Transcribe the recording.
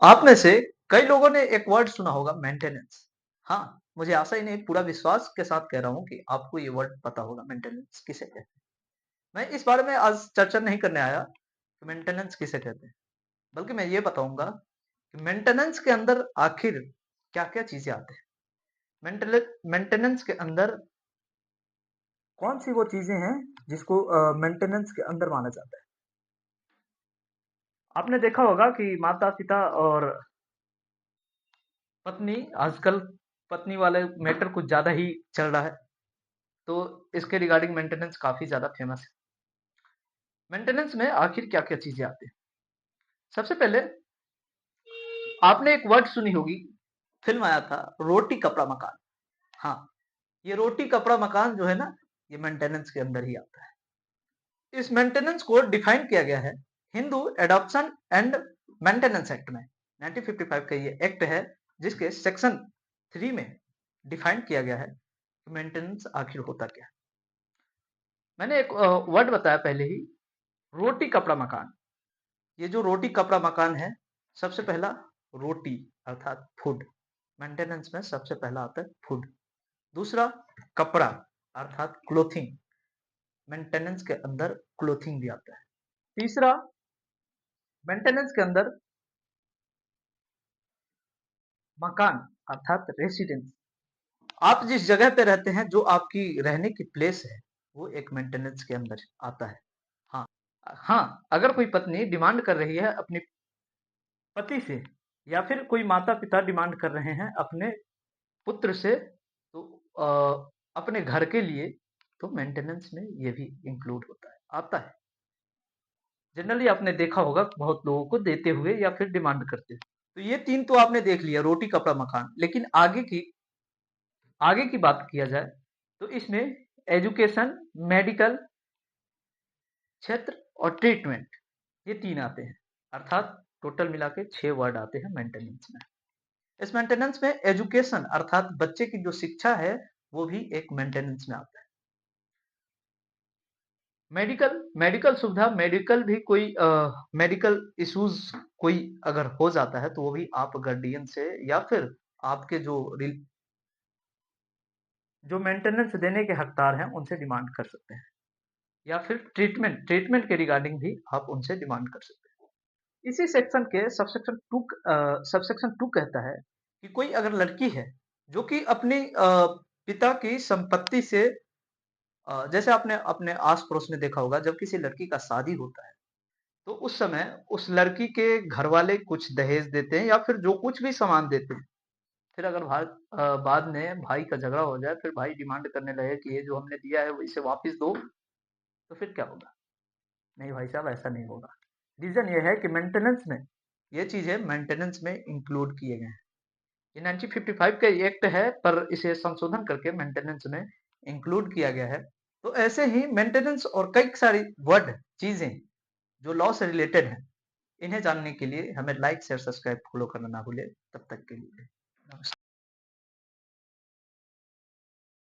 आप में से कई लोगों ने एक वर्ड सुना होगा मेंटेनेंस। हाँ, मुझे आशा ही नहीं पूरा विश्वास के साथ कह रहा हूँ कि आपको ये वर्ड पता होगा मेंटेनेंस किसे कहते हैं। मैं इस बारे में आज चर्चा नहीं करने आया कि मेंटेनेंस किसे कहते हैं, बल्कि मैं ये बताऊँगा कि मेंटेनेंस के अंदर आखिर क्या-क्या चीज़ें आती हैं। मेंटेनेंस के अंदर कौन-सी वो चीज़ें हैं जिसको मेंटेनेंस के अंदर माना जाता है। आपने देखा होगा कि माता-पिता और पत्नी आजकल पत्नी वाले मैटर कुछ ज़्यादा ही चल रहा है। तो इसके रिगार्डिंग मेंटेनेंस काफ़ी ज़्यादा फेमस है। मेंटेनेंस में आखिर क्या-क्या चीज़ें आती हैं? सबसे पहले आपने एक वर्ड सुनी होगी, फ़िल्म आया था रोटी कपड़ा मकान। हाँ, ये रोटी कपड़ा मकान जो है ना, ये मेंटेनेंस के अंदर ही आता है। इस मेंटेनेंस को डिफाइन किया गया है Hindu adoption and maintenance act में। 1955 का ये एक्ट है जिसके सेक्शन 3 में डिफाइन किया गया है कि मेंटेनेंस आखिर होता क्या है। मैंने एक वर्ड बताया पहले ही, रोटी कपड़ा मकान। ये जो रोटी कपड़ा मकान है, सबसे पहला रोटी अर्थात फूड, मेंटेनेंस में सबसे पहला आता है फूड। दूसरा कपड़ा अर्थात क्लोथिंग, मेंटेनेंस के अंदर क्लोथिंग भी आता है। तीसरा मेंटेनेंस के अंदर मकान अर्थात रेसिडेंस, आप जिस जगह पे रहते हैं, जो आपकी रहने की प्लेस है, वो एक मेंटेनेंस के अंदर आता है। हाँ, हाँ, अगर कोई पत्नी डिमांड कर रही है अपने पति से या फिर कोई माता-पिता डिमांड कर रहे हैं अपने पुत्र से, तो अपने घर के लिए, तो मेंटेनेंस में ये भी इंक्लूड होता है, आता है। जनरली आपने देखा होगा बहुत लोगों को देते हुए या फिर डिमांड करते हुए। तो ये 3 तो आपने देख लिया, रोटी, कपड़ा, मकान। लेकिन आगे की बात किया जाए, तो इसमें एजुकेशन, मेडिकल क्षेत्र और ट्रीटमेंट, ये 3 आते हैं। अर्थात टोटल मिला के 6 वर्ड आते हैं मेंटेनेंस में। इस मेंटेनेंस में एजुकेशन अर्थात बच्चे की जो शिक्षा है, वो भी एक मेंटेनेंस में आता है। मेडिकल मेडिकल सुविधा, मेडिकल भी कोई मेडिकल इश्यूज कोई अगर हो जाता है, तो वो भी आप गार्डियन से या फिर आपके जो मेंटेनेंस देने के हकदार हैं, उनसे डिमांड कर सकते हैं। या फिर ट्रीटमेंट के रिगार्डिंग भी आप उनसे डिमांड कर सकते हैं। इसी सेक्शन के सबसेक्शन 2 कहता है कि कोई अगर लड़की है जो कि अपनी पिता की संपत्ति से, जैसे आपने अपने आस पड़ोस में देखा होगा, जब किसी लड़की का शादी होता है, तो उस समय उस लड़की के घर वाले कुछ दहेज देते हैं या फिर जो कुछ भी सामान देते हैं। फिर अगर बाद में भाई का झगड़ा हो जाए, फिर भाई डिमांड करने लगे कि ये जो हमने दिया है वो इसे वापस दो, तो फिर क्या होगा? नहीं भाई साहब, ऐसा नहीं होगा। रीजन ये है कि मेंटेनेंस में ये चीजें मेंटेनेंस में इंक्लूड किए गए हैं। ये 1955 का एक्ट है, पर इसे संशोधन करके मेंटेनेंस में इंक्लूड किया गया है। तो ऐसे ही मेंटेनेंस और कई सारी वर्ड चीजें जो लॉ से रिलेटेड हैं, इन्हें जानने के लिए हमें लाइक शेयर सब्सक्राइब फॉलो करना ना भूले। तब तक के लिए नमस्कार।